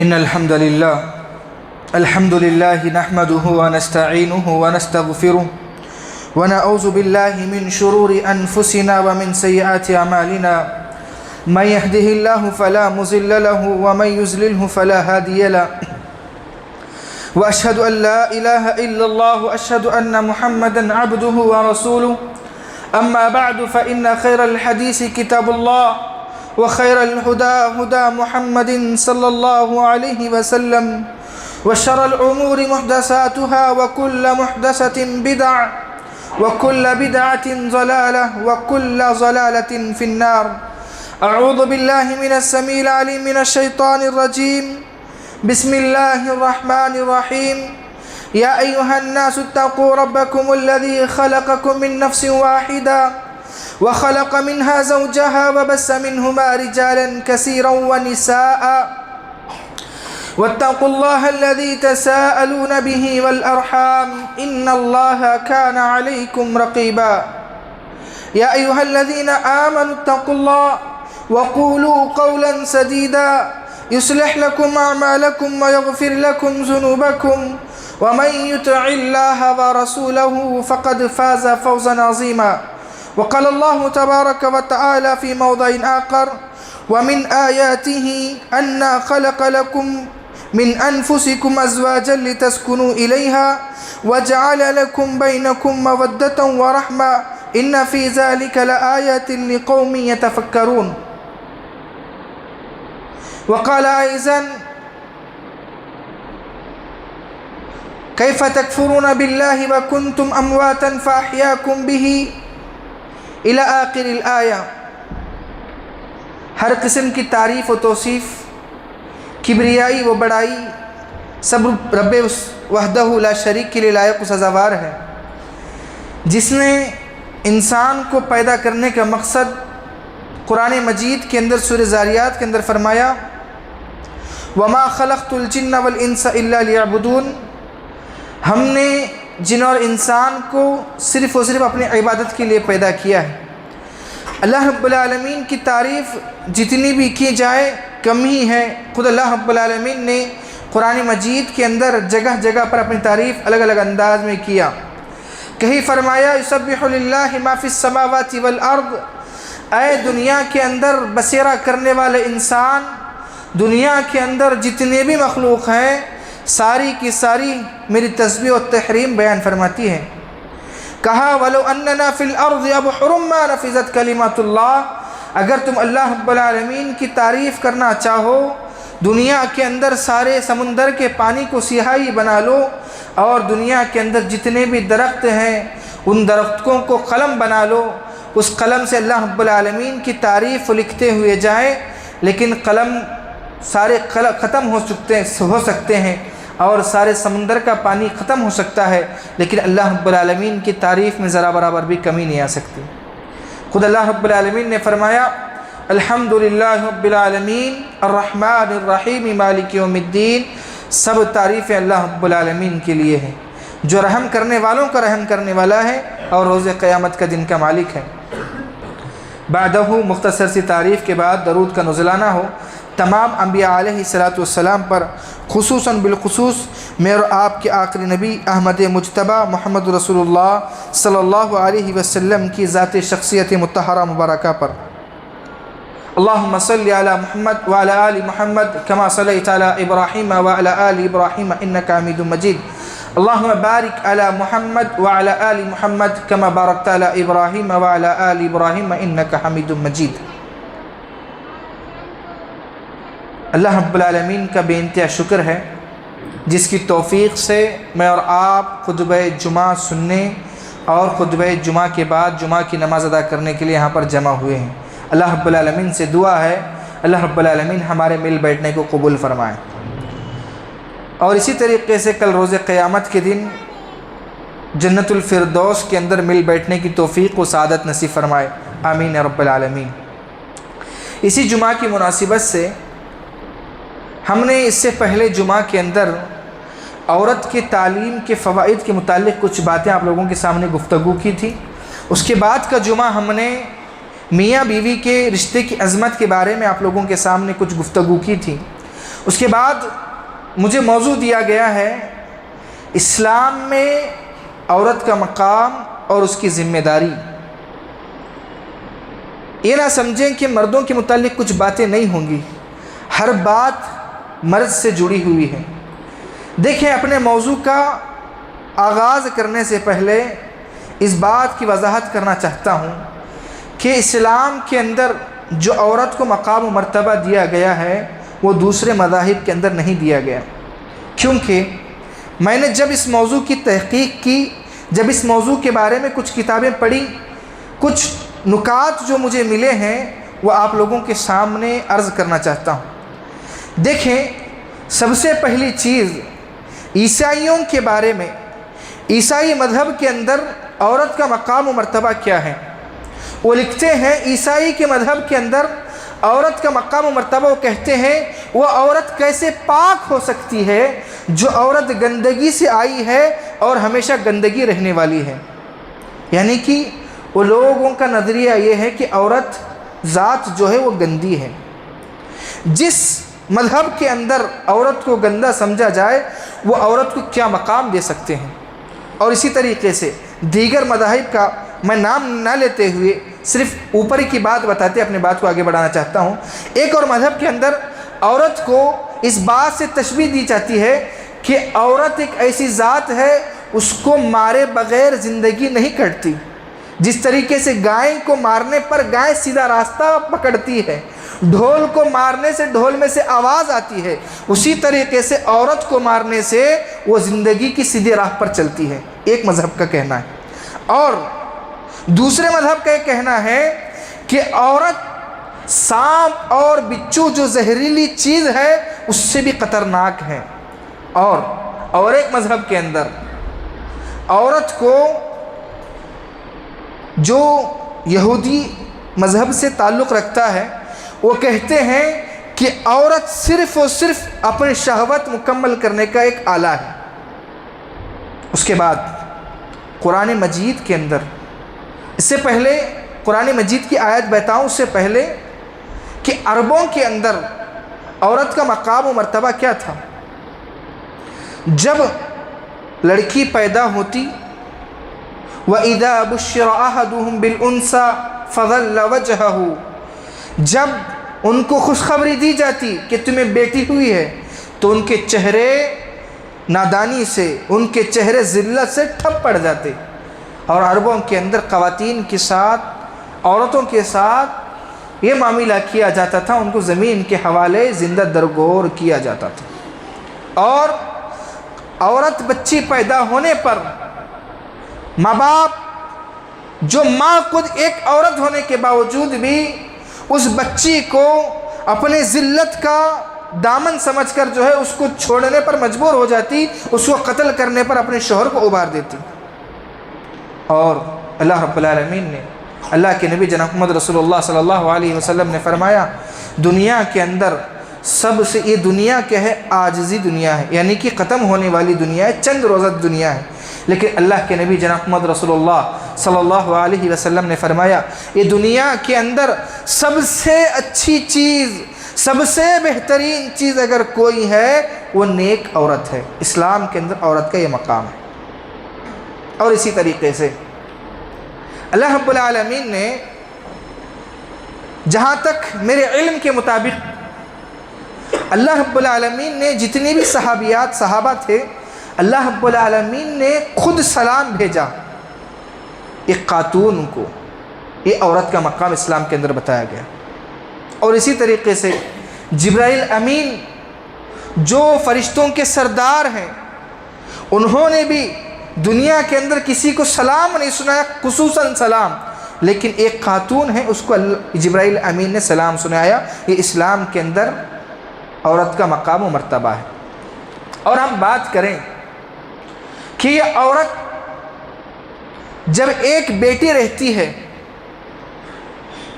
إن الحمد لله نحمده ونستعينه ونستغفره ونعوذ بالله من شرور أنفسنا ومن سيئات أعمالنا من يهده الله فلا مضل له ومن يضلله فلا هادي له وأشهد أن لا إله إلا الله وأشهد أن محمدا عبده ورسوله أما بعد فإن خير الحديث كتاب الله وخير الهدى هدى محمد صلى الله عليه وسلم وشر الأمور محدثاتها وكل محدثة بدعة وكل بدعة ضلالة وكل ضلالة في النار. أعوذ بالله من السميع العليم من الشيطان الرجيم. بسم الله الرحمن الرحيم. يا أيها الناس اتقوا ربكم الذي خلقكم من نفس واحدة وخلق منها زوجها وبث منهما رجالا كثيرا ونساء واتقوا الله الذي تساءلون به والأرحام إن الله كان عليكم رقيبا. يا أيها الذين آمنوا اتقوا الله وقولوا قولا سديدا يصلح لكم أعمالكم ويغفر لكم ذنوبكم ومن يطع الله ورسوله فقد فاز فوزا عظيما. وقال الله تبارك وتعالى في موضع آخر ومن آياته أن خلق لكم من أنفسكم أزواجا لتسكنوا إليها وجعل لكم بينكم مودة ورحمة إن في ذلك لآيات لقوم يتفكرون. وقال أيضا كيف تكفرون بالله وكنتم أمواتا فأحياكم به الى آخر الآیہ. ہر قسم کی تعریف و توصیف، کبریائی و بڑائی سب رب وحدہ لا شریک کے لیے لائق و سزاوار ہے، جس نے انسان کو پیدا کرنے کا مقصد قرآن مجید کے اندر سورہ ذاریات کے اندر فرمایا وما خلقت الجن والانس الا لیعبدون. ہم نے جن اور انسان کو صرف اور صرف اپنی عبادت کے لیے پیدا کیا ہے. اللہ رب العالمین کی تعریف جتنی بھی کی جائے کم ہی ہے. خود اللہ رب العالمین نے قرآن مجید کے اندر جگہ جگہ پر اپنی تعریف الگ الگ انداز میں کیا. کہیں فرمایا یسبح للہ ما فی السماوات والارض. اے دنیا کے اندر بسیرا کرنے والے انسان، دنیا کے اندر جتنے بھی مخلوق ہیں ساری کی ساری میری تسبیح و تحریم بیان فرماتی ہے. کہا وَلَوْ أَنَّنَا فِي الْأَرْضِ أَبْحُرٌ مَا نَفِذَتْ كَلِمَاتُ اللَّهِ. اگر تم اللہ رب العالمین کی تعریف کرنا چاہو، دنیا کے اندر سارے سمندر کے پانی کو سیاہی بنا لو اور دنیا کے اندر جتنے بھی درخت ہیں ان درختوں کو قلم بنا لو، اس قلم سے اللہ رب العالمین کی تعریف لکھتے ہوئے جائیں، لیکن قلم سارے ختم ہو سکتے ہیں اور سارے سمندر کا پانی ختم ہو سکتا ہے، لیکن اللہ رب العالمین کی تعریف میں ذرا برابر بھی کمی نہیں آ سکتی. خود اللہ رب العالمین نے فرمایا الحمدللہ رب العالمین الرحمن الرحیم مالک یوم الدین. سب تعریفیں اللہ رب العالمین کے لیے ہیں جو رحم کرنے والوں کا رحم کرنے والا ہے اور روز قیامت کا دن کا مالک ہے. بعدہ مختصر سی تعریف کے بعد درود کا نزلانہ ہو تمام انبیاء علیہ السلام پر، خصوصاً بالخصوص میرے اور آپ کے آخری نبی احمد مجتبیٰ محمد رسول اللہ صلی اللہ علیہ وسلم کی ذات شخصیت مطہرہ مبارکہ پر. اللہم صلی علی محمد وعلی آل محمد کما صلیت علی ابراہیم وعلی آل ابراہیم انکا حمید مجید. اللہم بارک علی محمد وعلی آل محمد کما بارکت علی ابراہیم وعلی آل ابراہیم انکا حمید مجید. اللہ رب العالمین کا بے انتہا شکر ہے جس کی توفیق سے میں اور آپ خطبہ جمعہ سننے اور خطبہ جمعہ کے بعد جمعہ کی نماز ادا کرنے کے لیے یہاں پر جمع ہوئے ہیں. اللہ رب العالمین سے دعا ہے اللہ رب العالمین ہمارے مل بیٹھنے کو قبول فرمائے اور اسی طریقے سے کل روز قیامت کے دن جنت الفردوس کے اندر مل بیٹھنے کی توفیق و سعادت نصیب فرمائے. آمین یا رب العالمین. اسی جمعہ کی مناسبت سے ہم نے اس سے پہلے جمعہ کے اندر عورت کے تعلیم کے فوائد کے متعلق کچھ باتیں آپ لوگوں کے سامنے گفتگو کی تھی. اس کے بعد کا جمعہ ہم نے میاں بیوی کے رشتے کی عظمت کے بارے میں آپ لوگوں کے سامنے کچھ گفتگو کی تھی. اس کے بعد مجھے موضوع دیا گیا ہے اسلام میں عورت کا مقام اور اس کی ذمہ داری۔ یہ نہ سمجھیں کہ مردوں کے متعلق کچھ باتیں نہیں ہوں گی، ہر بات مرد سے جڑی ہوئی ہے۔ دیکھیں، اپنے موضوع کا آغاز کرنے سے پہلے اس بات کی وضاحت کرنا چاہتا ہوں کہ اسلام کے اندر جو عورت کو مقام و مرتبہ دیا گیا ہے وہ دوسرے مذاہب کے اندر نہیں دیا گیا، کیونکہ میں نے جب اس موضوع کی تحقیق کی، جب اس موضوع کے بارے میں کچھ کتابیں پڑھی، کچھ نکات جو مجھے ملے ہیں وہ آپ لوگوں کے سامنے عرض کرنا چاہتا ہوں۔ دیکھیں، سب سے پہلی چیز عیسائیوں کے بارے میں، عیسائی مذہب کے اندر عورت کا مقام و مرتبہ کیا ہے۔ وہ لکھتے ہیں عیسائی کے مذہب کے اندر عورت کا مقام و مرتبہ، وہ کہتے ہیں وہ عورت کیسے پاک ہو سکتی ہے جو عورت گندگی سے آئی ہے اور ہمیشہ گندگی رہنے والی ہے۔ یعنی کہ وہ لوگوں کا نظریہ یہ ہے کہ عورت ذات جو ہے وہ گندی ہے۔ جس مذہب کے اندر عورت کو گندہ سمجھا جائے وہ عورت کو کیا مقام دے سکتے ہیں۔ اور اسی طریقے سے دیگر مذاہب کا میں نام نہ لیتے ہوئے صرف اوپری کی بات بتاتے اپنے بات کو آگے بڑھانا چاہتا ہوں۔ ایک اور مذہب کے اندر عورت کو اس بات سے تشبیہ دی جاتی ہے کہ عورت ایک ایسی ذات ہے اس کو مارے بغیر زندگی نہیں کٹتی۔ جس طریقے سے گائے کو مارنے پر گائے سیدھا راستہ پکڑتی ہے، ڈھول کو مارنے سے ڈھول میں سے آواز آتی ہے، اسی طریقے سے عورت کو مارنے سے وہ زندگی کی سیدھی راہ پر چلتی ہے، ایک مذہب کا کہنا ہے۔ اور دوسرے مذہب کا یہ کہنا ہے کہ عورت سانپ اور بچھو جو زہریلی چیز ہے اس سے بھی خطرناک ہے۔ اور ایک مذہب کے اندر عورت کو، جو یہودی مذہب سے تعلق رکھتا ہے، وہ کہتے ہیں کہ عورت صرف اور صرف اپنی شہوت مکمل کرنے کا ایک آلہ ہے۔ اس کے بعد قرآن مجید کے اندر، اس سے پہلے قرآن مجید کی آیت بتاؤں اس سے پہلے کہ عربوں کے اندر عورت کا مقام و مرتبہ کیا تھا۔ جب لڑکی پیدا ہوتی، وَإِذَا بُشِّرَ أَحَدُهُمْ بِالْأُنْثَىٰ فَظَلَّ وَجْهَهُ، جب ان کو خوشخبری دی جاتی کہ تمہیں بیٹی ہوئی ہے تو ان کے چہرے نادانی سے، ان کے چہرے ذلت سے ٹھپ پڑ جاتے۔ اور عربوں کے اندر خواتین کے ساتھ، عورتوں کے ساتھ یہ معاملہ کیا جاتا تھا، ان کو زمین کے حوالے زندہ درگور کیا جاتا تھا۔ اور عورت بچی پیدا ہونے پر ماں باپ، جو ماں خود ایک عورت ہونے کے باوجود بھی اس بچی کو اپنے ذلت کا دامن سمجھ کر جو ہے اس کو چھوڑنے پر مجبور ہو جاتی، اس کو قتل کرنے پر اپنے شوہر کو ابھار دیتی۔ اور اللہ رب العالمین نے، اللہ کے نبی جناب محمد رسول اللہ صلی اللہ علیہ وسلم نے فرمایا، دنیا کے اندر سب سے، یہ دنیا کیا ہے؟ عاجزی دنیا ہے، یعنی کہ ختم ہونے والی دنیا ہے، چند روزہ دنیا ہے۔ لیکن اللہ کے نبی جناب محمد رسول اللہ صلی اللہ علیہ وسلم نے فرمایا، یہ دنیا کے اندر سب سے اچھی چیز، سب سے بہترین چیز اگر کوئی ہے وہ نیک عورت ہے۔ اسلام کے اندر عورت کا یہ مقام ہے۔ اور اسی طریقے سے اللہ رب العالمین نے، جہاں تک میرے علم کے مطابق، اللہ رب العالمین نے جتنی بھی صحابیات، صحابہ تھے، اللہ رب العالمین نے خود سلام بھیجا ایک خاتون کو۔ یہ عورت کا مقام اسلام کے اندر بتایا گیا۔ اور اسی طریقے سے جبرائیل امین جو فرشتوں کے سردار ہیں، انہوں نے بھی دنیا کے اندر کسی کو سلام نہیں سنایا، خصوصاً سلام، لیکن ایک خاتون ہے اس کو جبرائیل امین نے سلام سنایا۔ یہ اسلام کے اندر عورت کا مقام و مرتبہ ہے۔ اور ہم بات کریں کہ یہ عورت جب ایک بیٹی رہتی ہے،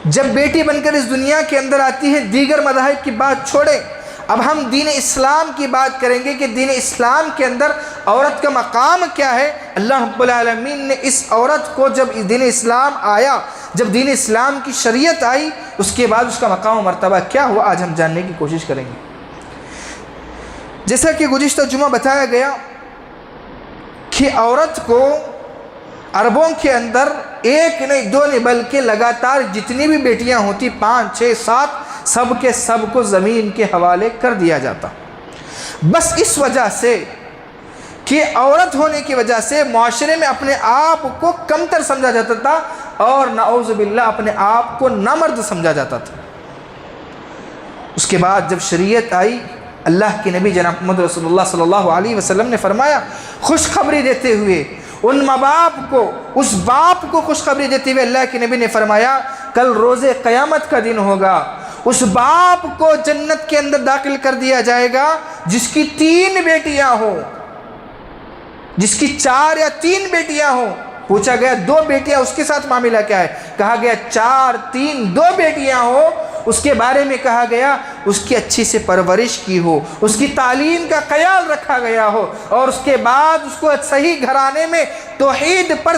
جب بیٹی بن کر اس دنیا کے اندر آتی ہے، دیگر مذاہب کی بات چھوڑیں، اب ہم دین اسلام کی بات کریں گے کہ دین اسلام کے اندر عورت کا مقام کیا ہے۔ اللہ رب العالمین نے اس عورت کو، جب دین اسلام آیا، جب دین اسلام کی شریعت آئی، اس کے بعد اس کا مقام و مرتبہ کیا ہوا، آج ہم جاننے کی کوشش کریں گے۔ جیسا کہ گزشتہ جمعہ بتایا گیا کہ عورت کو عربوں کے اندر ایک نہیں دو نہیں بلکہ لگاتار جتنی بھی بیٹیاں ہوتی 5 6 7 سب کے سب کو زمین کے حوالے کر دیا جاتا، بس اس وجہ سے کہ عورت ہونے کی وجہ سے معاشرے میں اپنے آپ کو کمتر سمجھا جاتا تھا اور نعوذ باللہ اپنے آپ کو نامرد سمجھا جاتا تھا۔ اس کے بعد جب شریعت آئی، اللہ کے نبی جناب محمد رسول اللہ صلی اللہ علیہ وسلم نے فرمایا، خوشخبری دیتے ہوئے ان ماں باپ کو، اس باپ کو خوشخبری دیتے ہوئے اللہ کے نبی نے فرمایا کل روز قیامت کا دن ہوگا، اس باپ کو جنت کے اندر داخل کر دیا جائے گا جس کی 3 بیٹیاں ہوں، جس کی 4 یا 3 بیٹیاں ہوں۔ پوچھا گیا 2 بیٹیاں، اس کے ساتھ معاملہ کیا ہے؟ کہا گیا 4 3 2 بیٹیاں ہو، اس کے بارے میں کہا گیا اس کی اچھی سے پرورش کی ہو، اس کی تعلیم کا خیال رکھا گیا ہو، اور اس کے بعد اس کو صحیح گھرانے میں توحید پر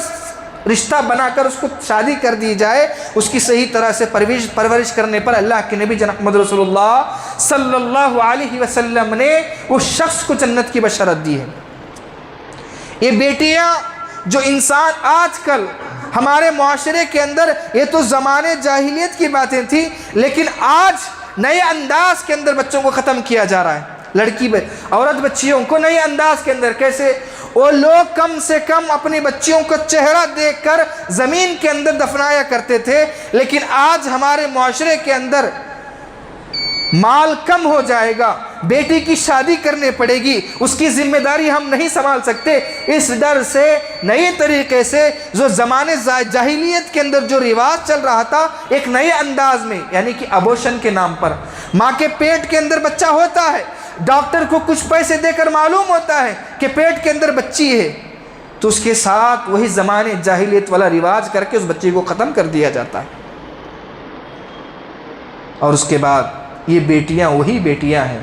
رشتہ بنا کر اس کو شادی کر دی جائے، اس کی صحیح طرح سے پرورش کرنے پر اللہ کے نبی جناب محمد رسول اللہ صلی اللہ علیہ وسلم نے اس شخص کو جنت کی بشارت دی ہے۔ یہ بیٹیاں جو انسان آج کل ہمارے معاشرے کے اندر، یہ تو زمانے جاہلیت کی باتیں تھیں، لیکن آج نئے انداز کے اندر بچوں کو ختم کیا جا رہا ہے۔ عورت بچیوں کو نئے انداز کے اندر کیسے؟ وہ لوگ کم سے کم اپنی بچیوں کا چہرہ دیکھ کر زمین کے اندر دفنایا کرتے تھے، لیکن آج ہمارے معاشرے کے اندر مال کم ہو جائے گا، بیٹی کی شادی کرنے پڑے گی، اس کی ذمہ داری ہم نہیں سنبھال سکتے، اس ڈر سے نئے طریقے سے جو زمانے جاہلیت کے اندر جو رواج چل رہا تھا، ایک نئے انداز میں، یعنی کہ ابورشن کے نام پر ماں کے پیٹ کے اندر بچہ ہوتا ہے، ڈاکٹر کو کچھ پیسے دے کر معلوم ہوتا ہے کہ پیٹ کے اندر بچی ہے، تو اس کے ساتھ وہی زمانے جاہلیت والا رواج کر کے اس بچے کو ختم کر دیا جاتا ہے۔ اور اس کے بعد یہ بیٹیاں وہی بیٹیاں ہیں،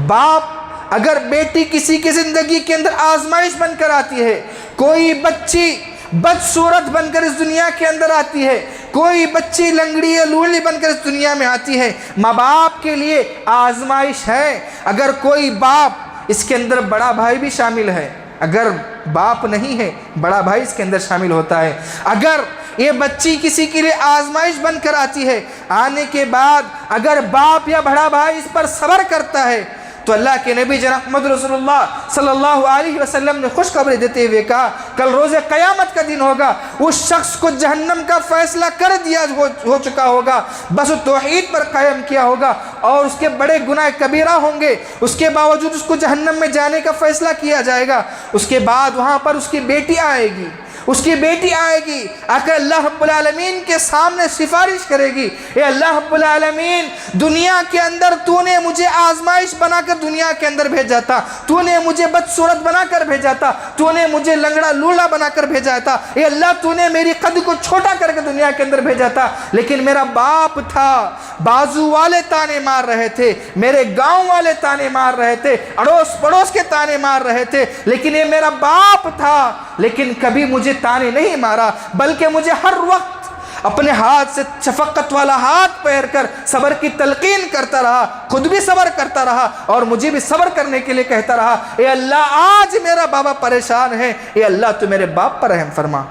باپ اگر بیٹی کسی کی زندگی کے اندر آزمائش بن کر آتی ہے، کوئی بچی بدصورت بن کر اس دنیا کے اندر آتی ہے، کوئی بچی لنگڑی یا لولی بن کر اس دنیا میں آتی ہے، ماں باپ کے لیے آزمائش ہے۔ اگر کوئی باپ، اس کے اندر بڑا بھائی بھی شامل ہے، اگر باپ نہیں ہے بڑا بھائی اس کے اندر شامل ہوتا ہے، اگر یہ بچی کسی کے لیے آزمائش بن کر آتی ہے، آنے کے بعد اگر باپ یا بڑا بھائی اس پر صبر کرتا ہے تو اللہ کے نبی جناب محمد رسول اللہ صلی اللہ علیہ وسلم نے خوشخبری دیتے ہوئے کہا کل روز قیامت کا دن ہوگا، اس شخص کو جہنم کا فیصلہ کر دیا ہو چکا ہوگا، بس وہ توحید پر قائم کیا ہوگا اور اس کے بڑے گناہ کبیرہ ہوں گے، اس کے باوجود اس کو جہنم میں جانے کا فیصلہ کیا جائے گا۔ اس کے بعد وہاں پر اس کی بیٹی آئے گی، اس کی بیٹی آئے گی، آ کر اللہ رب العالمین کے سامنے سفارش کرے گی، اے اللہ رب العالمین، دنیا کے اندر تو نے مجھے آزمائش بنا کر دنیا کے اندر بھیجا تھا، تو نے مجھے بدصورت بنا کر بھیجا تھا، تو نے مجھے لنگڑا لولا بنا کر بھیجا تھا، اے اللہ تو نے میری قد کو چھوٹا کر کے دنیا کے اندر بھیجا تھا، لیکن میرا باپ تھا، بازو والے تانے مار رہے تھے، میرے گاؤں والے تانے مار رہے تھے، اڑوس پڑوس کے تانے مار رہے تھے، لیکن یہ میرا باپ تھا، لیکن کبھی مجھے تانے نہیں مارا، بلکہ مجھے ہر وقت اپنے ہاتھ سے شفقت والا ہاتھ پھیر کر صبر کی تلقین کرتا رہا، خود بھی صبر کرتا رہا اور مجھے بھی صبر کرنے کے لیے کہتا رہا، اے اللہ آج میرا بابا پریشان ہے، اے اللہ تو میرے باپ پر رحم فرما۔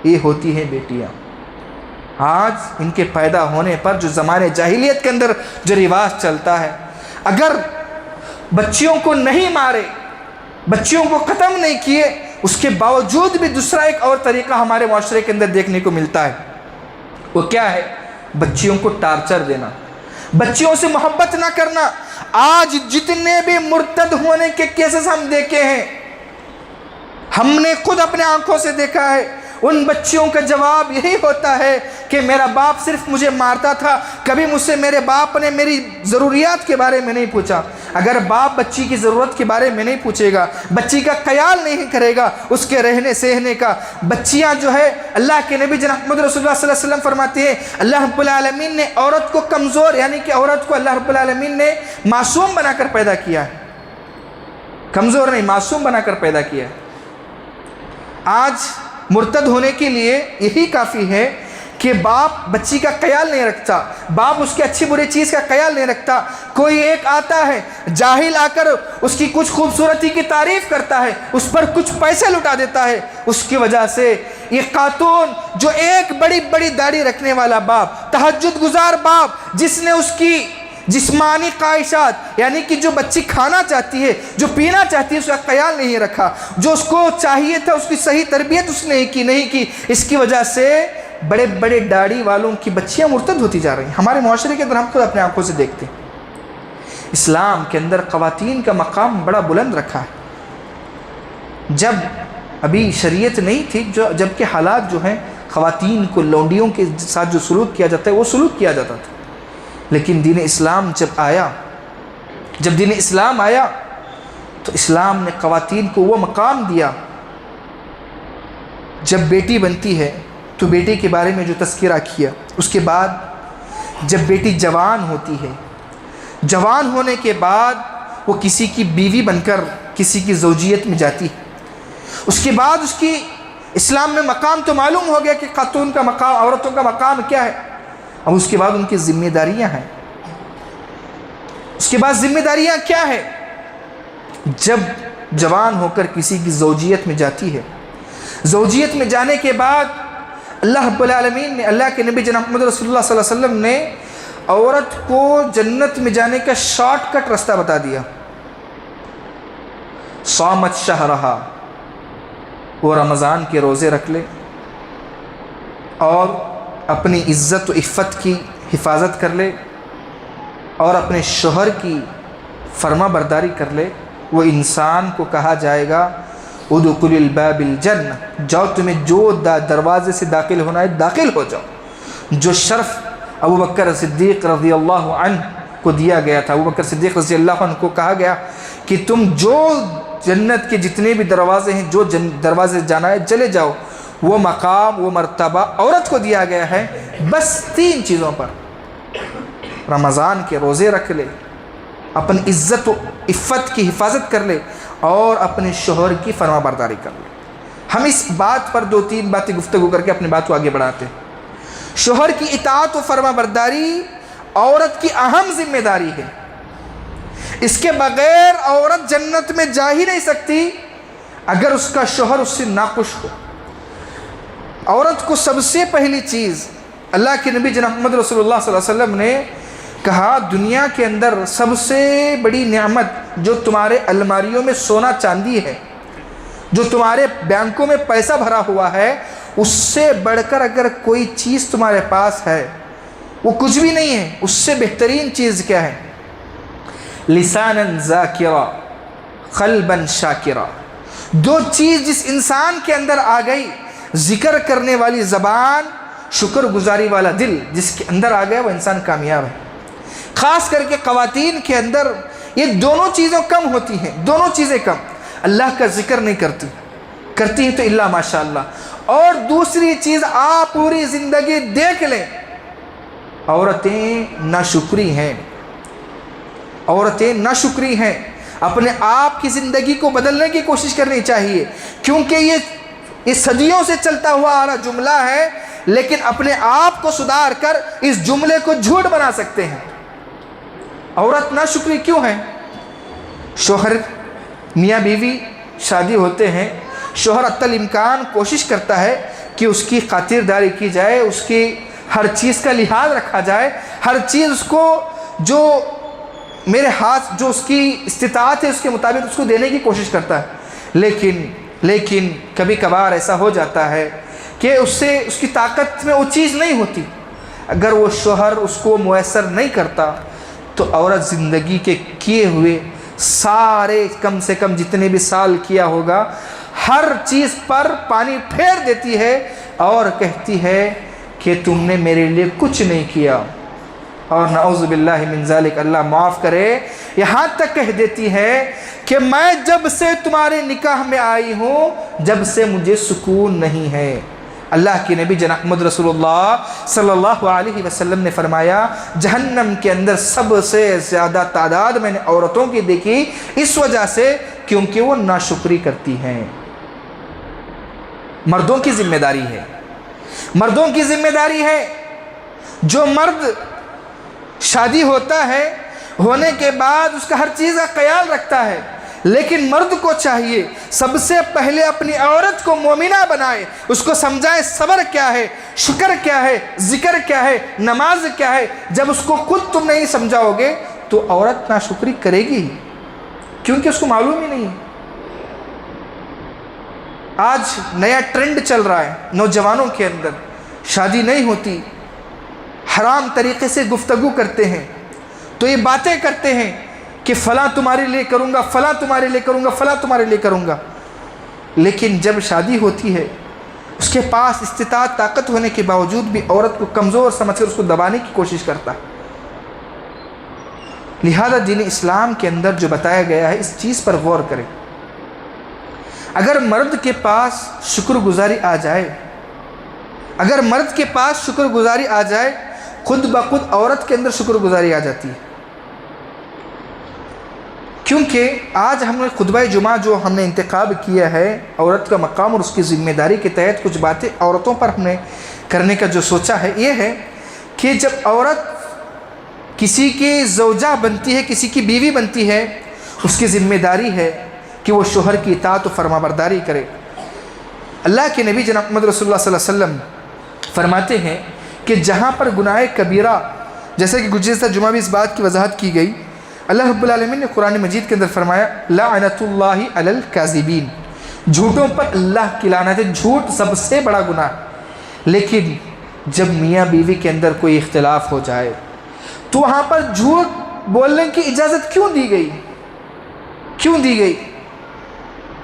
یہ ہوتی ہیں بیٹیاں۔ آج ان کے پیدا ہونے پر جو زمانے جاہلیت کے اندر جو رواج چلتا ہے، اگر بچیوں کو نہیں مارے، بچیوں کو ختم نہیں کیے، اس کے باوجود بھی دوسرا ایک اور طریقہ ہمارے معاشرے کے اندر دیکھنے کو ملتا ہے۔ وہ کیا ہے؟ بچیوں کو ٹارچر دینا، بچیوں سے محبت نہ کرنا۔ آج جتنے بھی مرتد ہونے کے کیسز ہم دیکھے ہیں، ہم نے خود اپنے آنکھوں سے دیکھا ہے، ان بچیوں کا جواب یہی ہوتا ہے کہ میرا باپ صرف مجھے مارتا تھا، کبھی مجھ سے میرے باپ نے میری ضروریات کے بارے میں نہیں پوچھا۔ اگر باپ بچی کی ضرورت کے بارے میں نہیں پوچھے گا، بچی کا خیال نہیں کرے گا، اس کے رہنے سہنے کا، بچیاں جو ہے، اللہ کے نبی جناب محمد رسول اللہ صلی اللہ علیہ وسلم فرماتے ہیں اللہ رب العالمین نے عورت کو کمزور، یعنی کہ عورت کو اللہ رب العالمین نے معصوم بنا کر پیدا کیا ہے، کمزور نہیں، معصوم بنا کر پیدا کیا ہے۔ آج مرتد ہونے کے لیے یہی کافی ہے کہ باپ بچی کا خیال نہیں رکھتا، باپ اس کے اچھی بری چیز کا خیال نہیں رکھتا، کوئی ایک آتا ہے جاہل آ کر اس کی کچھ خوبصورتی کی تعریف کرتا ہے، اس پر کچھ پیسے لٹا دیتا ہے، اس کی وجہ سے یہ خاتون جو ایک بڑی بڑی داڑھی رکھنے والا باپ، تہجد گزار باپ، جس نے اس کی جسمانی خواہشات یعنی کہ جو بچی کھانا چاہتی ہے، جو پینا چاہتی ہے، اس کا خیال نہیں رکھا، جو اس کو چاہیے تھا اس کی صحیح تربیت اس نے نہیں کی، اس کی وجہ سے بڑے بڑے داڑھی والوں کی بچیاں مرتد ہوتی جا رہی ہیں۔ ہمارے معاشرے کے اندر ہم خود اپنے آنکھوں سے دیکھتے ہیں۔ اسلام کے اندر خواتین کا مقام بڑا بلند رکھا ہے۔ جب ابھی شریعت نہیں تھی، جب کہ حالات جو ہیں خواتین کو لونڈیوں کے ساتھ جو سلوک کیا جاتا ہے وہ سلوک کیا جاتا تھا، لیکن دین اسلام جب دین اسلام آیا تو اسلام نے خواتین کو وہ مقام دیا۔ جب بیٹی بنتی ہے تو بیٹے کے بارے میں جو تذکرہ کیا، اس کے بعد جب بیٹی جوان ہوتی ہے، جوان ہونے کے بعد وہ کسی کی بیوی بن کر کسی کی زوجیت میں جاتی ہے، اس کے بعد اس کی اسلام میں مقام تو معلوم ہو گیا کہ خاتون کا مقام، عورتوں کا مقام کیا ہے۔ اب اس کے بعد ان کی ذمہ داریاں ہیں۔ اس کے بعد ذمہ داریاں کیا ہے؟ جب جوان ہو کر کسی کی زوجیت میں جاتی ہے، زوجیت میں جانے کے بعد اللہ رب العالمین نے، اللہ کے نبی جناب محمد رسول اللہ صلی اللہ علیہ وسلم نے عورت کو جنت میں جانے کا شارٹ کٹ راستہ بتا دیا۔ صامت شہرہا، وہ رمضان کے روزے رکھ لے اور اپنی عزت و عفت کی حفاظت کر لے اور اپنے شوہر کی فرما برداری کر لے، وہ انسان کو کہا جائے گا ادخل الباب الجنہ، جاؤ تمہیں جو دروازے سے داخل ہونا ہے داخل ہو جاؤ۔ جو شرف ابوبکر صدیق رضی اللہ عنہ کو دیا گیا تھا، ابوبکر صدیق رضی اللہ عنہ کو کہا گیا کہ تم جو جنت کے جتنے بھی دروازے ہیں، جو دروازے جانا ہے چلے جاؤ، وہ مقام، وہ مرتبہ عورت کو دیا گیا ہے بس 3 چیزوں پر: رمضان کے روزے رکھ لے، اپنی عزت و عفت کی حفاظت کر لے اور اپنے شوہر کی فرما برداری کر لے۔ ہم اس بات پر 2-3 باتیں گفتگو کر کے اپنی بات کو آگے بڑھاتے ہیں۔ شوہر کی اطاعت و فرما برداری عورت کی اہم ذمہ داری ہے۔ اس کے بغیر عورت جنت میں جا ہی نہیں سکتی اگر اس کا شوہر اس سے ناخوش ہو۔ عورت کو سب سے پہلی چیز اللہ کے نبی جناب محمد رسول اللہ صلی اللہ علیہ وسلم نے کہا، دنیا کے اندر سب سے بڑی نعمت جو تمہارے الماریوں میں سونا چاندی ہے، جو تمہارے بینکوں میں پیسہ بھرا ہوا ہے، اس سے بڑھ کر اگر کوئی چیز تمہارے پاس ہے وہ کچھ بھی نہیں ہے۔ اس سے بہترین چیز کیا ہے؟ لسانا ذاکرا قلبا شاکرا۔ 2 چیز جس انسان کے اندر آ گئی، ذکر کرنے والی زبان، شکر گزاری والا دل جس کے اندر آ گیا، وہ انسان کامیاب ہے۔ خاص کر کے خواتین کے اندر یہ دونوں چیزیں کم ہوتی ہیں، دونوں چیزیں کم۔ اللہ کا ذکر نہیں کرتی ہیں تو الا ماشاءاللہ۔ اور دوسری چیز آپ پوری زندگی دیکھ لیں، عورتیں ناشکری ہیں، عورتیں ناشکری ہیں۔ اپنے آپ کی زندگی کو بدلنے کی کوشش کرنی چاہیے، کیونکہ یہ صدیوں سے چلتا ہوا آ رہا جملہ ہے، لیکن اپنے آپ کو سدھار کر اس جملے کو جھوٹ بنا سکتے ہیں۔ عورت ناشکری کیوں ہے؟ شوہر، میاں بیوی شادی ہوتے ہیں، شوہر حتی الامکان کوشش کرتا ہے کہ اس کی خاطرداری کی جائے، اس کی ہر چیز کا لحاظ رکھا جائے، ہر چیز اس کو جو میرے ہاتھ، جو اس کی استطاعت ہے اس کے مطابق اس کو دینے کی کوشش کرتا ہے، لیکن کبھی کبھار ایسا ہو جاتا ہے کہ اس کی طاقت میں وہ چیز نہیں ہوتی۔ اگر وہ شوہر اس کو میسر نہیں کرتا تو عورت زندگی کے کیے ہوئے سارے، کم سے کم جتنے بھی سال کیا ہوگا، ہر چیز پر پانی پھیر دیتی ہے اور کہتی ہے کہ تم نے میرے لیے کچھ نہیں کیا، اور نعوذ باللہ من ذالک، اللہ معاف کرے، یہاں تک کہہ دیتی ہے کہ میں جب سے تمہارے نکاح میں آئی ہوں، جب سے مجھے سکون نہیں ہے۔ اللہ کے نبی جناب محمد رسول اللہ صلی اللہ علیہ وسلم نے فرمایا، جہنم کے اندر سب سے زیادہ تعداد میں نے عورتوں کی دیکھی، اس وجہ سے کیونکہ وہ ناشکری کرتی ہیں۔ مردوں کی ذمہ داری ہے مردوں کی ذمہ داری ہے، جو مرد شادی ہوتا ہے ہونے کے بعد اس کا ہر چیز کا خیال رکھتا ہے، لیکن مرد کو چاہیے سب سے پہلے اپنی عورت کو مومنہ بنائے، اس کو سمجھائے صبر کیا ہے، شکر کیا ہے، ذکر کیا ہے، نماز کیا ہے۔ جب اس کو خود تم نہیں سمجھاؤ گے تو عورت ناشکری کرے گی، کیونکہ اس کو معلوم ہی نہیں ہے۔ آج نیا ٹرینڈ چل رہا ہے نوجوانوں کے اندر، شادی نہیں ہوتی، حرام طریقے سے گفتگو کرتے ہیں، تو یہ باتیں کرتے ہیں کہ فلاں تمہارے لیے کروں گا، فلاں تمہارے لیے کروں گا، فلاں تمہارے لیے کروں گا، لیکن جب شادی ہوتی ہے اس کے پاس استطاعت طاقت ہونے کے باوجود بھی عورت کو کمزور سمجھ کر اس کو دبانے کی کوشش کرتا ہے۔ لہذا دین اسلام کے اندر جو بتایا گیا ہے اس چیز پر غور کریں۔ اگر مرد کے پاس شکر گزاری آ جائے، اگر مرد کے پاس شکر گزاری آ جائے، خود بخود عورت کے اندر شکر گزاری آ جاتی ہے۔ کیونکہ آج ہم نے خطبہ جمعہ جو ہم نے انتخاب کیا ہے عورت کا مقام اور اس کی ذمہ داری کے تحت کچھ باتیں عورتوں پر ہم نے کرنے کا جو سوچا ہے، یہ ہے کہ جب عورت کسی کی زوجہ بنتی ہے، کسی کی بیوی بنتی ہے، اس کی ذمہ داری ہے کہ وہ شوہر کی اطاعت و فرما برداری کرے۔ اللہ کے نبی جناب محمد رسول اللہ صلی اللہ علیہ وسلم فرماتے ہیں کہ جہاں پر گناہ کبیرہ، جیسا کہ گزشتہ جمعہ بھی اس بات کی وضاحت کی گئی، اللہ رب العالمین نے قرآن مجید کے اندر فرمایا لعنت اللہ علی الکاذبین، جھوٹوں پر اللہ کی لعنت ہے، جھوٹ سب سے بڑا گناہ۔ لیکن جب میاں بیوی کے اندر کوئی اختلاف ہو جائے تو وہاں پر جھوٹ بولنے کی اجازت کیوں دی گئی؟ کیوں دی گئی؟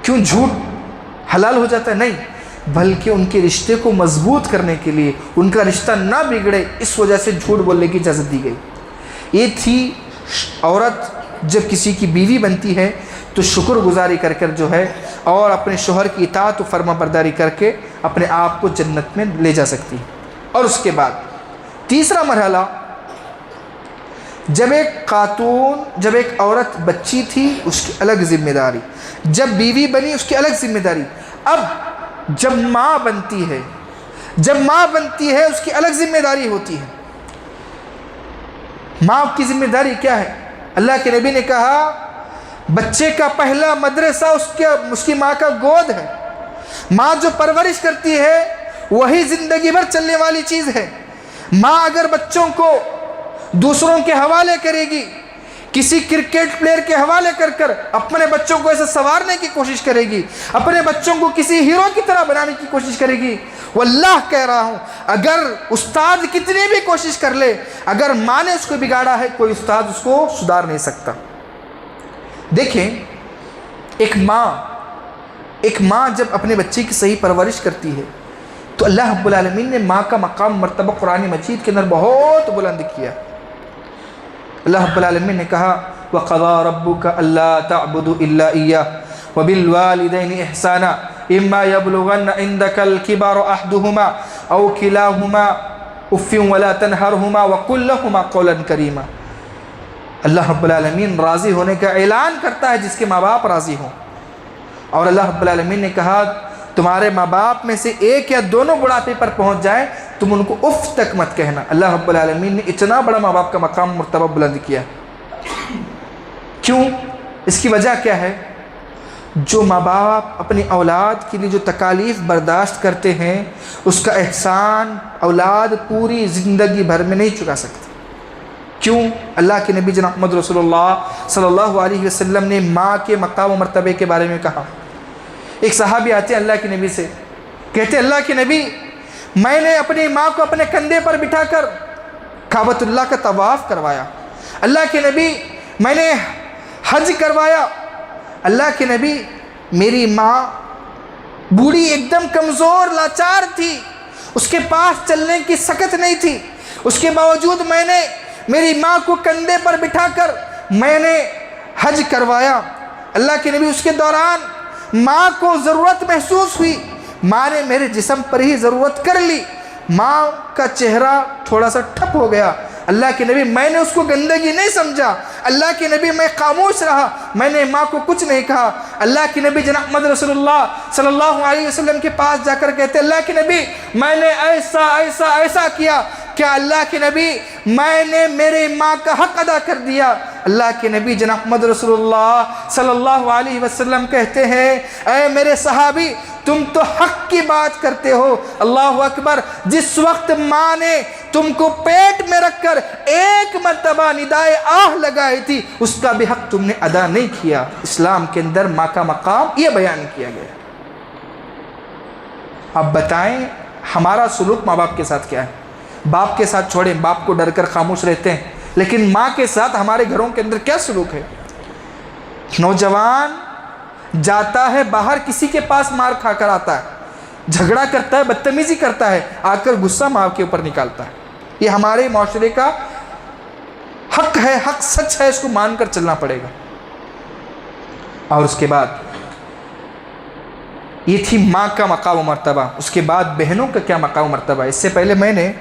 کیوں جھوٹ حلال ہو جاتا ہے؟ نہیں، بلکہ ان کے رشتے کو مضبوط کرنے کے لیے، ان کا رشتہ نہ بگڑے، اس وجہ سے جھوٹ بولنے کی اجازت دی گئی۔ یہ تھی عورت جب کسی کی بیوی بنتی ہے تو شکر گزاری کر کر جو ہے اور اپنے شوہر کی اطاعت و فرما برداری کر کے اپنے آپ کو جنت میں لے جا سکتی ہے۔ اور اس کے بعد تیسرا مرحلہ، جب ایک خاتون، جب ایک عورت بچی تھی اس کی الگ ذمہ داری، جب بیوی بنی اس کی الگ ذمہ داری، اب جب ماں بنتی ہے، جب ماں بنتی ہے اس کی الگ ذمہ داری ہوتی ہے۔ ماں کی ذمہ داری کیا ہے؟ اللہ کے نبی نے کہا بچے کا پہلا مدرسہ اس کی ماں کا گود ہے۔ ماں جو پرورش کرتی ہے وہی زندگی بھر چلنے والی چیز ہے۔ ماں اگر بچوں کو دوسروں کے حوالے کرے گی، کسی کرکٹ پلیئر کے حوالے کر کر اپنے بچوں کو ایسے سنوارنے کی کوشش کرے گی، اپنے بچوں کو کسی ہیرو کی طرح بنانے کی کوشش کرے گی، واللہ کہہ رہا ہوں اگر استاد کتنی بھی کوشش کر لے، اگر ماں نے اس کو بگاڑا ہے کوئی استاد اس کو سدھار نہیں سکتا۔ دیکھیں ایک ماں جب اپنے بچے کی صحیح پرورش کرتی ہے تو اللہ رب العالمین نے ماں کا مقام مرتبہ قرآن مجید کے اندر بہت بلند کیا۔ اللہ رب العالمین نے کہا وَقَضَىٰ رَبُّكَ أَلَّا تَعْبُدُوا إِلَّا إِيَّاهُ وَبِالْوَالِدَيْنِ إِحْسَانًا إِمَّا يَبْلُغَنَّ عِندَكَ الْكِبَرَ أَحَدُهُمَا أَوْ كِلَاهُمَا أُفٍّ وَلَا تَنْهَرْهُمَا وَقُلْ لَهُمَا قَوْلًا كَرِيمًا۔ اللہ رب العالمین راضی ہونے کا اعلان کرتا ہے جس کے ماں باپ راضی ہوں، اور اللہ رب العالمین نے کہا تمہارے ماں باپ میں سے ایک یا دونوں بڑھاپے پر پہنچ جائے تم ان کو اف تک مت کہنا۔ اللہ رب العالمین نے اتنا بڑا ماں باپ کا مقام مرتبہ بلند کیا۔ کیوں؟ اس کی وجہ کیا ہے؟ جو ماں باپ اپنی اولاد کے لیے جو تکالیف برداشت کرتے ہیں اس کا احسان اولاد پوری زندگی بھر میں نہیں چکا سکتی۔ کیوں؟ اللہ کے نبی جناب محمد رسول اللہ صلی اللہ علیہ وسلم نے ماں کے مقام و مرتبے کے بارے میں کہا۔ ایک صحابی آتے ہیں اللہ کے نبی سے، کہتے اللہ کے نبی میں نے اپنی ماں کو اپنے کندھے پر بٹھا کر کعبۃ اللہ کا طواف کروایا، اللہ کے نبی میں نے حج کروایا، اللہ کے نبی میری ماں بوڑھی ایک دم کمزور لاچار تھی، اس کے پاس چلنے کی سکت نہیں تھی، اس کے باوجود میں نے میری ماں کو کندھے پر بٹھا کر میں نے حج کروایا۔ اللہ کے نبی اس کے دوران ماں کو ضرورت محسوس ہوئی، ماں نے میرے جسم پر ہی ضرورت کر لی، ماں کا چہرہ تھوڑا سا ٹھپ ہو گیا، اللہ کے نبی میں نے اس کو گندگی نہیں سمجھا، اللہ کے نبی میں خاموش رہا، میں نے ماں کو کچھ نہیں کہا۔ اللہ کے نبی جناب محمد رسول اللہ صلی اللہ علیہ وسلم کے پاس جا کر کہتے اللہ کے نبی میں نے ایسا ایسا ایسا کیا، کیا اللہ کے نبی میں نے میرے ماں کا حق ادا کر دیا؟ اللہ کے نبی جناب محمد رسول اللہ صلی اللہ علیہ وسلم کہتے ہیں اے میرے صحابی تم تو حق کی بات کرتے ہو، اللہ اکبر، جس وقت ماں نے تم کو پیٹ میں رکھ کر ایک مرتبہ ندائے آہ لگائی تھی اس کا بھی حق تم نے ادا نہیں کیا۔ اسلام کے اندر ماں کا مقام یہ بیان کیا گیا۔ اب بتائیں ہمارا سلوک ماں باپ کے ساتھ کیا ہے؟ باپ کے ساتھ چھوڑیں، باپ کو ڈر کر خاموش رہتے ہیں، لیکن ماں کے ساتھ ہمارے گھروں کے اندر کیا سلوک ہے؟ نوجوان جاتا ہے باہر کسی کے پاس مار کھا کر آتا ہے، جھگڑا کرتا ہے، بدتمیزی کرتا ہے، آ کر غصہ ماں کے اوپر نکالتا ہے۔ یہ ہمارے معاشرے کا حق ہے، حق سچ ہے، اس کو مان کر چلنا پڑے گا۔ اور اس کے بعد یہ تھی ماں کا مقام و مرتبہ، اس کے بعد بہنوں کا کیا مقام و مرتبہ ہے؟ اس سے پہلے میں نے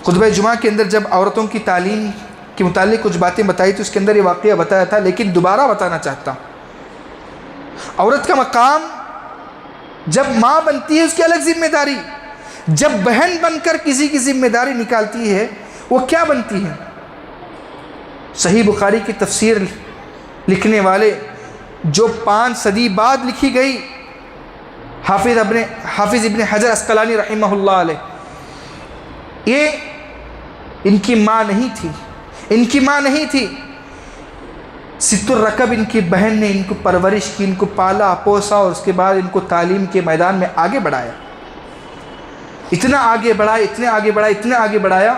خطبہ جمعہ کے اندر جب عورتوں کی تعلیم کے متعلق کچھ باتیں بتائی تھی اس کے اندر یہ واقعہ بتایا تھا، لیکن دوبارہ بتانا چاہتا ہوں۔ عورت کا مقام جب ماں بنتی ہے اس کی الگ ذمہ داری، جب بہن بن کر کسی کی ذمہ داری نکالتی ہے وہ کیا بنتی ہے؟ صحیح بخاری کی تفسیر لکھنے والے جو 5 صدی بعد لکھی گئی، حافظ ابن حجر عسقلانی رحمہ اللہ علیہ، یہ ان کی ماں نہیں تھی، ان کی ماں نہیں تھی، ست الرکب ان کی بہن نے ان کو پرورش کی، ان کو پالا پوسا اور اس کے بعد ان کو تعلیم کے میدان میں آگے بڑھایا، اتنا آگے بڑھایا، اتنے آگے بڑھایا، اتنے آگے بڑھایا،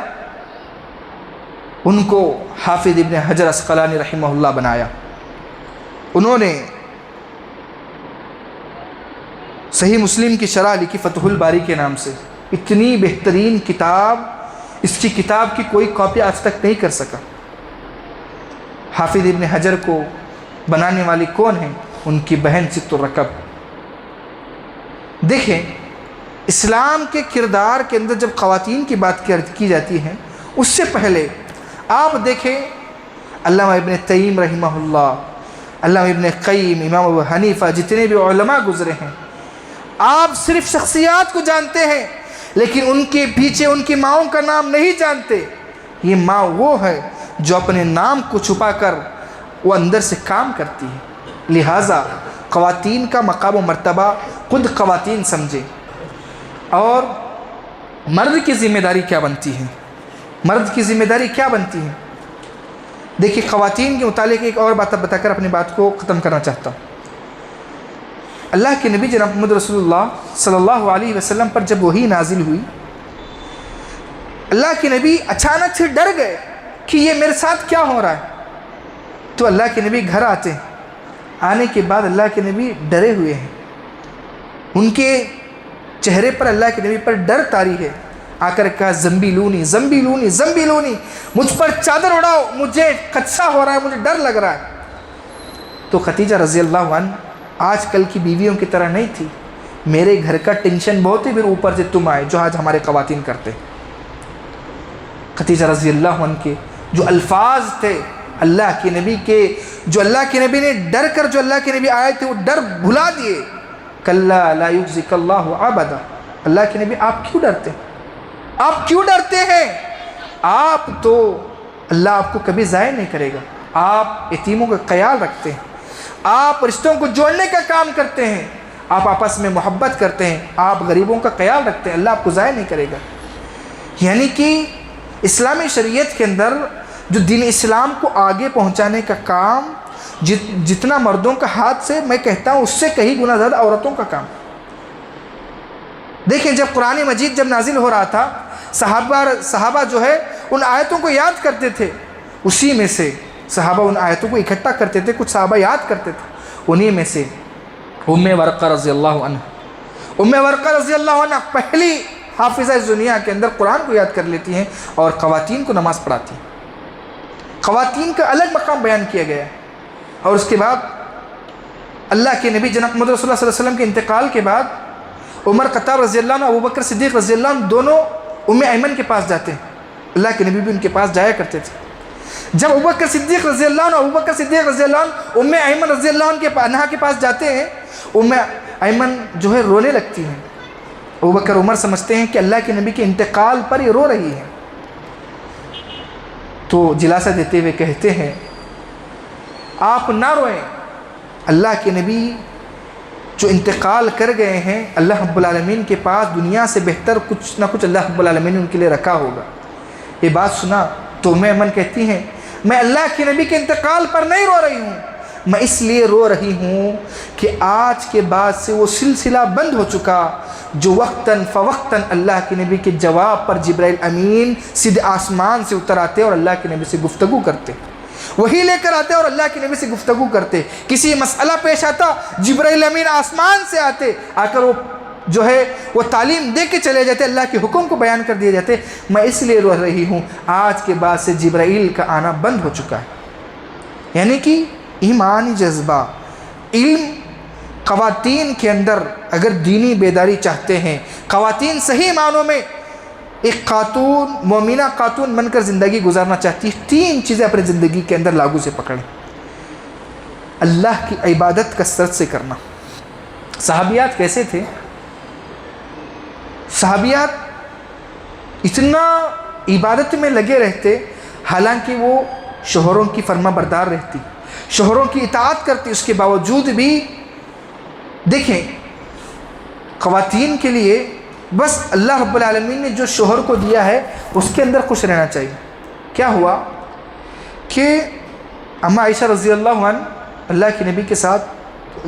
ان کو حافظ ابن حجر عسقلانی رحمہ اللہ بنایا۔ انہوں نے صحیح مسلم کی شرح لکھی فتح الباری کے نام سے، اتنی بہترین کتاب، اس کی کتاب کی کوئی کاپی آج تک نہیں کر سکا۔ حافظ ابن حجر کو بنانے والی کون ہیں؟ ان کی بہن ست الرکب۔ دیکھیں اسلام کے کردار کے اندر جب خواتین کی بات کی جاتی ہے اس سے پہلے آپ دیکھیں علامہ ابن تیم رحمہ اللہ، علامہ ابن قیم، امام ابو حنیفہ، جتنے بھی علماء گزرے ہیں، آپ صرف شخصیات کو جانتے ہیں لیکن ان کے پیچھے ان کی ماؤں کا نام نہیں جانتے۔ یہ ماں وہ ہے جو اپنے نام کو چھپا کر وہ اندر سے کام کرتی ہے۔ لہٰذا خواتین کا مقام و مرتبہ خود خواتین سمجھے۔ اور مرد کی ذمہ داری کیا بنتی ہے؟ مرد کی ذمہ داری کیا بنتی ہے؟ دیکھیے خواتین کے متعلق ایک اور بات بتا کر اپنی بات کو ختم کرنا چاہتا ہوں۔ اللہ کے نبی جناب محمد رسول اللہ صلی اللہ علیہ وسلم پر جب وحی نازل ہوئی، اللہ کے نبی اچانک سے ڈر گئے کہ یہ میرے ساتھ کیا ہو رہا ہے۔ تو اللہ کے نبی گھر آتے ہیں، آنے کے بعد اللہ کے نبی ڈرے ہوئے ہیں، ان کے چہرے پر اللہ کے نبی پر ڈر طاری ہے۔ آ کر کہا زنبیلونی زنبیلونی زنبیلونی، مجھ پر چادر اڑاؤ، مجھے خدشہ ہو رہا ہے، مجھے ڈر لگ رہا ہے۔ تو خدیجہ رضی اللہ عنہ آج کل کی بیویوں کی طرح نہیں تھی، میرے گھر کا ٹینشن بہت ہے، پھر اوپر سے تم آئے جو آج ہمارے خواتین کرتے۔ خدیجہ رضی اللہ عنہ کے جو الفاظ تھے اللہ کے نبی کے، جو اللہ کے نبی نے ڈر کر جو اللہ کے نبی آئے تھے وہ ڈر بھلا دیے۔ کلا لا یخزک اللہ ابدا، اللہ کے نبی آپ کیوں ڈرتے ہیں؟ آپ کیوں ڈرتے ہیں؟ آپ تو اللہ آپ کو کبھی ضائع نہیں کرے گا، آپ یتیموں کا خیال رکھتے ہیں، آپ رشتوں کو جوڑنے کا کام کرتے ہیں، آپ آپس میں محبت کرتے ہیں، آپ غریبوں کا خیال رکھتے ہیں، اللہ آپ کو ضائع نہیں کرے گا۔ یعنی کہ اسلامی شریعت کے اندر جو دین اسلام کو آگے پہنچانے کا کام جتنا مردوں کا ہاتھ سے میں کہتا ہوں اس سے کہیں گنا زیادہ عورتوں کا کام۔ دیکھیں جب قرآن مجید جب نازل ہو رہا تھا، صحابہ جو ہے ان آیتوں کو یاد کرتے تھے، اسی میں سے صحابہ ان آیتوں کو اکٹھا کرتے تھے، کچھ صحابہ یاد کرتے تھے، انہی میں سے ام ورقہ رضی اللہ عنہ پہلی حافظہ اس دنیا کے اندر قرآن کو یاد کر لیتی ہیں اور خواتین کو نماز پڑھاتی ہیں۔ خواتین کا الگ مقام بیان کیا گیا ہے۔ اور اس کے بعد اللہ کے نبی جناب محمد رسول اللہ صلی اللہ علیہ وسلم کے انتقال کے بعد عمر خطاب رضی اللہ عنہ، ابو بکر صدیق رضی اللہ عنہ دونوں ام ایمن کے پاس جاتے ہیں، اللہ کے نبی بھی ان کے پاس جایا کرتے تھے۔ جب ابوبکر صدیق رضی اللہ عنہ ام ایمن رضی اللہ عنہ کے پاس جاتے ہیں، ام ایمن جو ہے رونے لگتی ہیں۔ ابوبکر عمر سمجھتے ہیں کہ اللہ کے نبی کے انتقال پر یہ رو رہی ہیں، تو دلاسا دیتے ہوئے کہتے ہیں آپ نہ روئیں، اللہ کے نبی جو انتقال کر گئے ہیں، اللہ رب العالمین کے پاس دنیا سے بہتر کچھ نہ کچھ اللہ رب العالمین نے ان کے لیے رکھا ہوگا۔ یہ بات سنا تو ام ایمن کہتی ہیں میں اللہ کے نبی کے انتقال پر نہیں رو رہی ہوں، میں اس لیے رو رہی ہوں کہ آج کے بعد سے وہ سلسلہ بند ہو چکا جو وقتاً فوقتاً اللہ کے نبی کے جواب پر جبرائیل امین سیدھے آسمان سے اتر آتے اور اللہ کے نبی سے گفتگو کرتے، وہی لے کر آتے اور اللہ کے نبی سے گفتگو کرتے۔ کسی مسئلہ پیش آتا، جبرائیل امین آسمان سے آتے، آ کر وہ جو ہے وہ تعلیم دے کے چلے جاتے، اللہ کے حکم کو بیان کر دیے جاتے۔ میں اس لیے رو رہی ہوں آج کے بعد سے جبرائیل کا آنا بند ہو چکا ہے۔ یعنی کہ ایمانی جذبہ، علم، خواتین کے اندر اگر دینی بیداری چاہتے ہیں، خواتین صحیح معنوں میں ایک خاتون مومنہ خاتون بن کر زندگی گزارنا چاہتی ہے، 3 چیزیں اپنی زندگی کے اندر لاگو سے پکڑیں۔ اللہ کی عبادت کثرت سے کرنا۔ صحابیات کیسے تھے؟ صحابیات اتنا عبادت میں لگے رہتے، حالانکہ وہ شوہروں کی فرما بردار رہتی، شوہروں کی اطاعت کرتی، اس کے باوجود بھی دیکھیں خواتین کے لیے بس اللہ رب العالمین نے جو شوہر کو دیا ہے اس کے اندر خوش رہنا چاہیے۔ کیا ہوا کہ اماں عائشہ رضی اللہ عنہ اللہ کے نبی کے ساتھ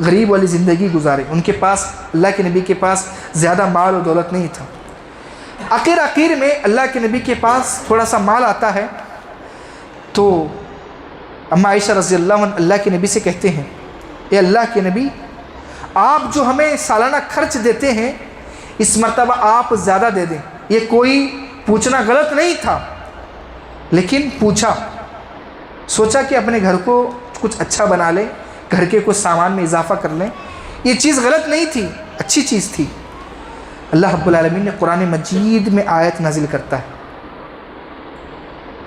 غریب والی زندگی گزارے، ان کے پاس اللہ کے نبی کے پاس زیادہ مال و دولت نہیں تھا۔ آخر میں اللہ کے نبی کے پاس تھوڑا سا مال آتا ہے تو اماں عائشہ رضی اللہ عنہ اللہ کے نبی سے کہتے ہیں اے اللہ کے نبی، آپ جو ہمیں سالانہ خرچ دیتے ہیں اس مرتبہ آپ زیادہ دے دیں۔ یہ کوئی پوچھنا غلط نہیں تھا، لیکن پوچھا، سوچا کہ اپنے گھر کو کچھ اچھا بنا لیں، گھر کے کچھ سامان میں اضافہ کر لیں۔ یہ چیز غلط نہیں تھی، اچھی چیز تھی۔ اللہ رب العالمین نے قرآن مجید میں آیت نازل کرتا ہے،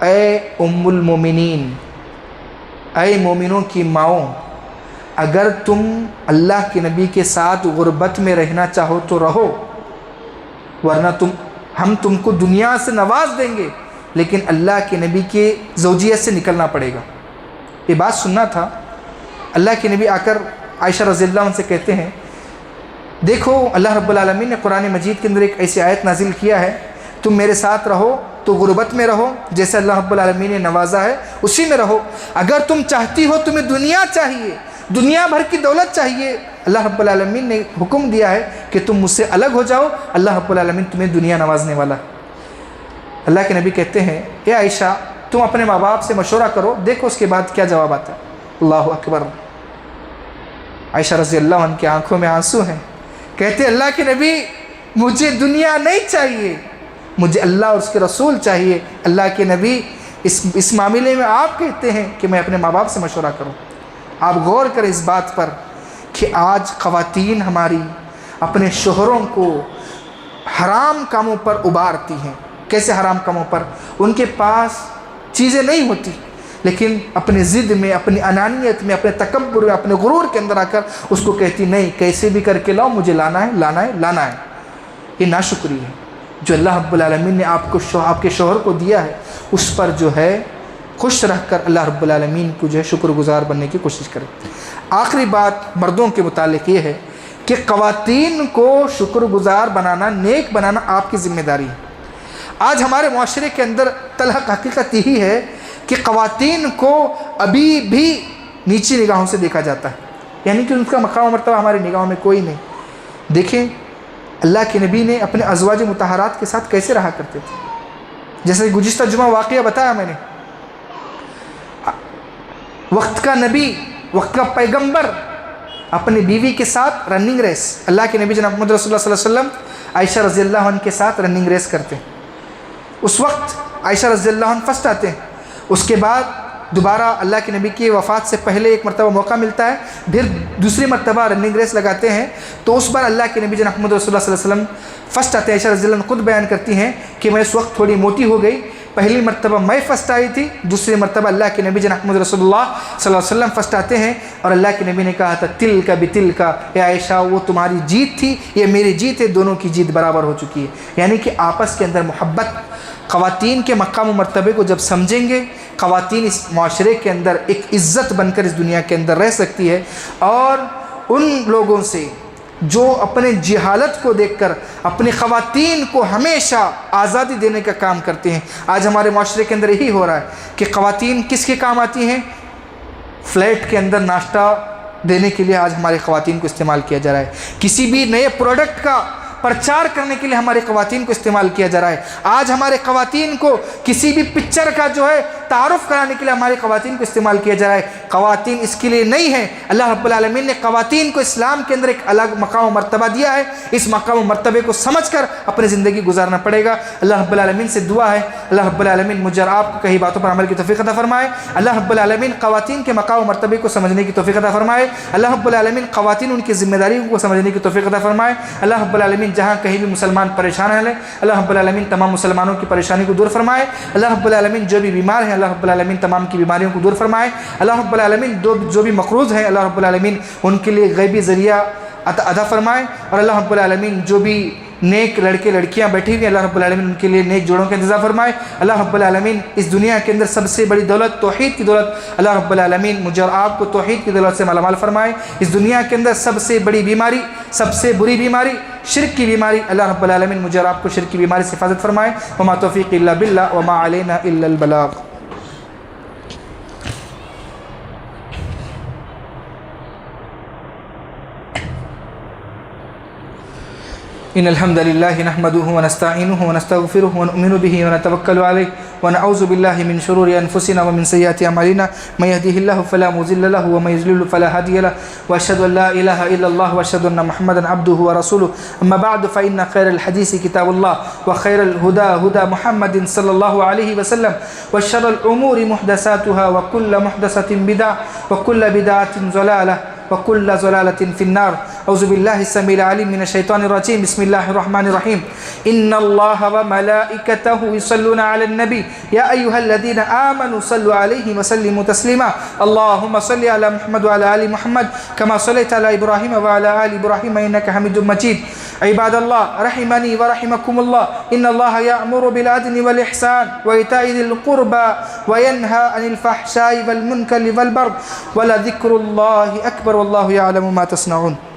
اے ام المومنین، اے مومنوں کی ماؤں، اگر تم اللہ کے نبی کے ساتھ غربت میں رہنا چاہو تو رہو، ورنہ ہم تم کو دنیا سے نواز دیں گے، لیکن اللہ کے نبی کے زوجیت سے نکلنا پڑے گا۔ یہ بات سننا تھا۔ اللہ کے نبی آ کر عائشہ رضی اللہ عنہ سے کہتے ہیں دیکھو اللہ رب العالمین نے قرآن مجید کے اندر ایک ایسی آیت نازل کیا ہے، تم میرے ساتھ رہو تو غربت میں رہو، جیسے اللہ رب العالمین نے نوازا ہے اسی میں رہو۔ اگر تم چاہتی ہو تمہیں دنیا چاہیے، دنیا بھر کی دولت چاہیے، اللہ رب العالمین نے حکم دیا ہے کہ تم مجھ سے الگ ہو جاؤ، اللہ رب العالمین تمہیں دنیا نوازنے والا۔ اللہ کے نبی کہتے ہیں اے عائشہ، تم اپنے ماں باپ سے مشورہ کرو، دیکھو اس کے بعد کیا جواب آتا ہے۔ اللہ اکبر۔ عائشہ رضی اللہ عنہ کی آنکھوں میں آنسو ہیں، کہتے اللہ کے نبی مجھے دنیا نہیں چاہیے، مجھے اللہ اور اس کے رسول چاہیے۔ اللہ کے نبی اس معاملے میں آپ کہتے ہیں کہ میں اپنے ماں باپ سے مشورہ کروں۔ آپ غور کریں اس بات پر کہ آج خواتین ہماری اپنے شوہروں کو حرام کاموں پر ابھارتی ہیں۔ کیسے حرام کاموں پر؟ ان کے پاس چیزیں نہیں ہوتی، لیکن اپنے ضد میں، اپنی انانیت میں، اپنے تکبر میں، اپنے غرور کے اندر آ کر اس کو کہتی نہیں، کیسے بھی کر کے لاؤ، مجھے لانا ہے، لانا ہے، لانا ہے۔ یہ ناشکری ہے۔ جو اللہ رب العالمین نے آپ کے شوہر کو دیا ہے اس پر جو ہے خوش رہ کر اللہ رب العالمین کو جو ہے شکر گزار بننے کی کوشش کریں۔ آخری بات مردوں کے متعلق یہ ہے کہ خواتین کو شکر گزار بنانا، نیک بنانا آپ کی ذمہ داری ہے۔ آج ہمارے معاشرے کے اندر تلخ حقیقت یہی ہے کہ خواتین کو ابھی بھی نیچی نگاہوں سے دیکھا جاتا ہے، یعنی کہ ان کا مقام و مرتبہ ہماری نگاہوں میں کوئی نہیں۔ دیکھیں اللہ کے نبی نے اپنے ازواج مطہرات کے ساتھ کیسے رہا کرتے تھے، جیسے گزشتہ جمعہ واقعہ بتایا میں نے، وقت کا نبی، وقت کا پیغمبر اپنی بیوی کے ساتھ رننگ ریس، اللہ کے نبی جناب محمد رسول اللہ صلی اللہ علیہ وسلم عائشہ رضی اللہ عنہ کے ساتھ رننگ ریس کرتے ہیں۔ اس وقت عائشہ رضی اللہ عنہ فرسٹ آتے ہیں، اس کے بعد دوبارہ اللہ کے نبی کی وفات سے پہلے ایک مرتبہ موقع ملتا ہے، پھر دوسری مرتبہ رننگ ریس لگاتے ہیں، تو اس بار اللہ کے نبی جناب محمد رسول اللہ صلی اللہ علیہ وسلم فرسٹ آتے ہیں۔ عائشہ رضی اللہ عنہ خود بیان کرتی ہیں کہ میں اس وقت تھوڑی موٹی ہو گئی، پہلی مرتبہ میں فرسٹ آئی تھی، دوسری مرتبہ اللہ کے نبی جناب محمد رسول اللہ صلی اللہ علیہ وسلم فرسٹ آتے ہیں، اور اللہ کے نبی نے کہا تھا تل کا بتل کا، اے عائشہ وہ تمہاری جیت تھی، یہ میری جیت ہے، دونوں کی جیت برابر ہو چکی ہے۔ یعنی کہ آپس کے اندر محبت، خواتین کے مقام و مرتبے کو جب سمجھیں گے، خواتین اس معاشرے کے اندر ایک عزت بن کر اس دنیا کے اندر رہ سکتی ہے، اور ان لوگوں سے جو اپنے جہالت کو دیکھ کر اپنی خواتین کو ہمیشہ آزادی دینے کا کام کرتے ہیں۔ آج ہمارے معاشرے کے اندر یہی ہو رہا ہے کہ خواتین کس کے کام آتی ہیں؟ فلیٹ کے اندر ناشتہ دینے کے لیے آج ہماری خواتین کو استعمال کیا جا رہا ہے، کسی بھی نئے پروڈکٹ کا پرچار کرنے کے لیے ہماری خواتین کو استعمال کیا جا رہا ہے، آج ہمارے خواتین کو کسی بھی پکچر کا جو ہے تعارف کرانے کے لیے ہماری خواتین کو استعمال کیا جا رہا ہے۔ خواتین اس کے لیے نہیں ہیں، اللہ رب العالمین نے خواتین کو اسلام کے اندر ایک الگ مقام و مرتبہ دیا ہے، اس مقام و مرتبے کو سمجھ کر اپنی زندگی گزارنا پڑے گا۔ اللہ رب العالمین سے دعا ہے اللہ رب العالمین مجھے اور آپ کو کئی باتوں پر عمل کی توفیق عطا فرمائے، اللہ رب العالمین خواتین کے مقام و مرتبے کو سمجھنے کی توفیق عطا فرمائے، اللہ رب العالمین خواتین ان کی ذمہ داریوں کو سمجھنے کی توفیق عطا فرمائے، اللہ رب العالمین جہاں کہیں بھی مسلمان پریشان ہیں اللہ رب العالمین تمام مسلمانوں کی پریشانی کو دور فرمائے، اللہ رب العالمین جو بھی بیمار ہیں اللہ رب العالمین تمام کی بیماریوں کو دور فرمائے، اللہ رب العالمین جو بھی مقروض ہیں اللہ رب العالمین ان کے لیے غیبی ذریعہ عطا فرمائے، اور اللہ رب العالمین جو بھی نیک لڑکے لڑکیاں بیٹھی ہوئی ہیں اللہ رب العالمین ان کے لیے نیک جوڑوں کا انتظام فرمائے، اللہ رب العالمین اس دنیا کے اندر سب سے بڑی دولت توحید کی دولت اللہ رب العالمین مجھے اور آپ کو توحید کی دولت سے مالا مال فرمائے، اس دنیا کے اندر سب سے بڑی بیماری، سب سے بری بیماری شرک کی بیماری، اللہ رب العالمین مجھے اور آپ کو شرک کی بیماری سے حفاظت فرمائے، وما توفیق الا باللہ وما علینا الا البلاغ۔ إن الحمد لله نحمده ونستعينه ونستغفره ونؤمن به ونتوكل عليه ونعوذ بالله من شرور أنفسنا ومن سيئات أعمالنا من يهده الله فلا مضل له ومن يضلل فلا هادي له وأشهد أن لا إله إلا الله وأشهد أن محمدا عبده ورسوله أما بعد فإن خير الحديث كتاب الله وخير الهدى هدى محمد صلى الله عليه وسلم وشر الأمور محدثاتها وكل محدثة بدعة وكل بدعة ضلالة وكل ضلالة في النار أعوذ بالله السميع العليم من الشيطان الرجيم بسم الله الرحمن الرحيم إن الله وملائكته يصلون على النبي يا أيها الذين آمنوا صلوا عليه وسلموا تسليما اللهم صل على محمد وعلى آل محمد كما صليت على إبراهيم وعلى آل إبراهيم إنك حميد مجيد عباد الله رحمني ورحمكم الله إن الله يأمر بالعدل والإحسان وإيتاء ذي القربى وينهى عن الفحشاء والمنكر والبغي ولذكر الله أكبر والله يعلم ما تصنعون۔